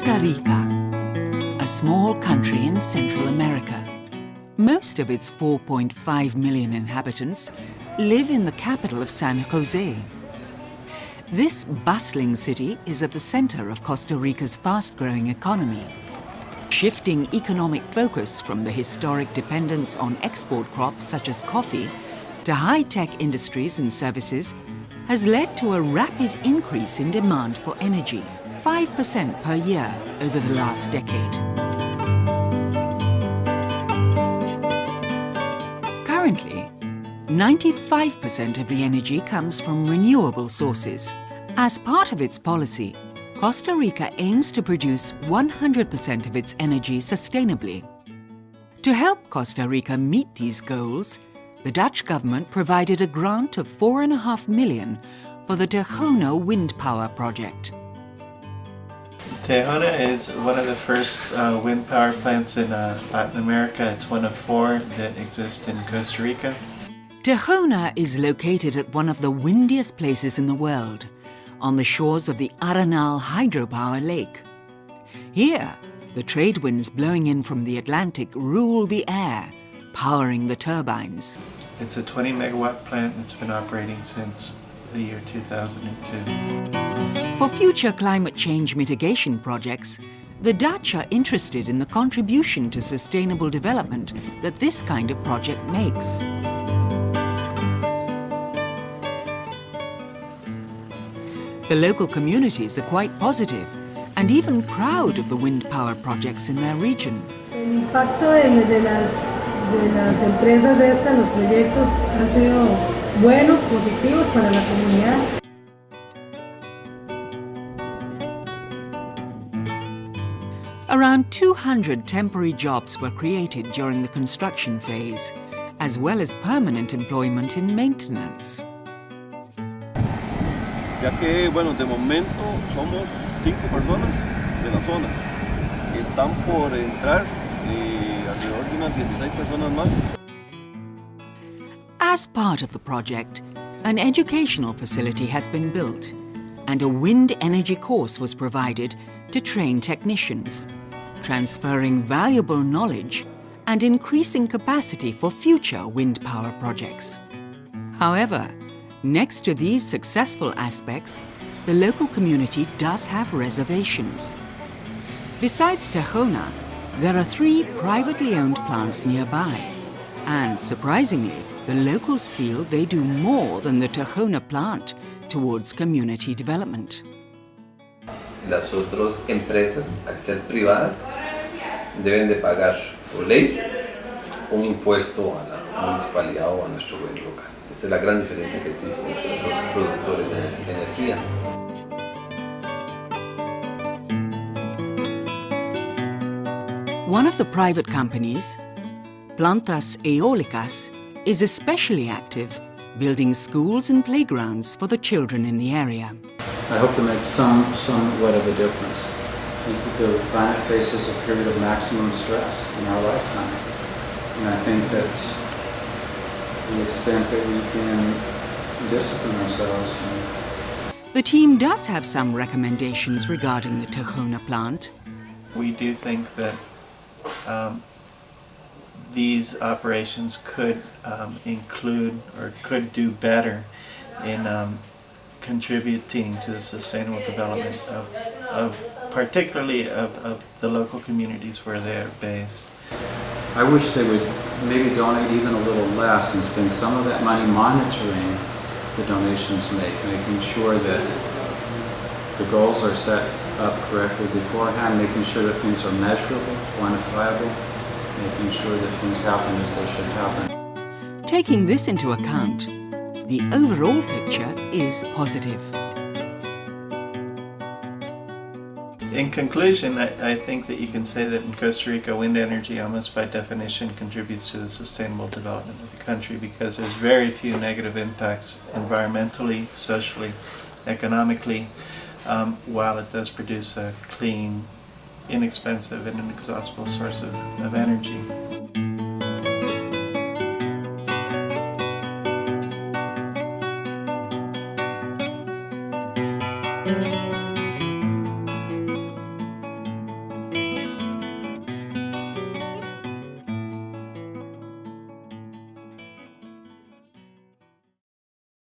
Costa Rica, a small country in Central America. Most of its 4.5 million inhabitants live in the capital of San Jose. This bustling city is at the center of Costa Rica's fast-growing economy. Shifting economic focus from the historic dependence on export crops such as coffee to high-tech industries and services has led to a rapid increase in demand for energy, 5% per year over the last decade. Currently, 95% of the energy comes from renewable sources. As part of its policy, Costa Rica aims to produce 100% of its energy sustainably. To help Costa Rica meet these goals, the Dutch government provided a grant of $4.5 million for the Tejona Windpower Project. Tejona is one of the first wind power plants in Latin America. It's one of 4 that exist in Costa Rica. Tejona is located at one of the windiest places in the world, on the shores of the Arenal hydropower lake. Here, the trade winds blowing in from the Atlantic rule the air, powering the turbines. It's a 20 megawatt plant that's been operating since the year 2002. For future climate change mitigation projects, the Dutch are interested in the contribution to sustainable development that this kind of project makes. The local communities are quite positive and even proud of the wind power projects in their region. El impacto de las empresas estas, los proyectos han sido buenos, positivos para la comunidad. Around 200 temporary jobs were created during the construction phase, as well as permanent employment in maintenance. Ya que, bueno, de momento somos 5 personas de la zona. Están por entrar alrededor de unas 16 personas más. As part of the project, an educational facility has been built, and a wind energy course was provided to train technicians, transferring valuable knowledge and increasing capacity for future wind power projects. However, next to these successful aspects, the local community does have reservations. Besides Tejona, there are 3 privately owned plants nearby. And surprisingly, the locals feel they do more than the Tejona plant towards community development. Las otras empresas, al ser privadas, deben de pagar por ley un impuesto a la municipalidad o a nuestro gobierno local. Esa es la gran diferencia que existe entre los productores de energía. One of the private companies, Plantas Eólicas, is especially active, building schools and playgrounds for the children in the area. I hope to make somewhat of a difference. The planet faces a period of maximum stress in our lifetime, and I think that the extent that we can discipline ourselves. The team does have some recommendations regarding the Tejona plant. We do think that these operations could include or could do better in contributing to the sustainable development of particularly of the local communities where they're based. I wish they would maybe donate even a little less and spend some of that money monitoring the donations made, making sure that the goals are set up correctly beforehand, making sure that things are measurable, quantifiable, making sure that things happen as they should happen. Taking this into account, the overall picture is positive. In conclusion, I think that you can say that in Costa Rica, wind energy almost by definition contributes to the sustainable development of the country because there's very few negative impacts environmentally, socially, economically, while it does produce a clean, inexpensive and inexhaustible source of energy.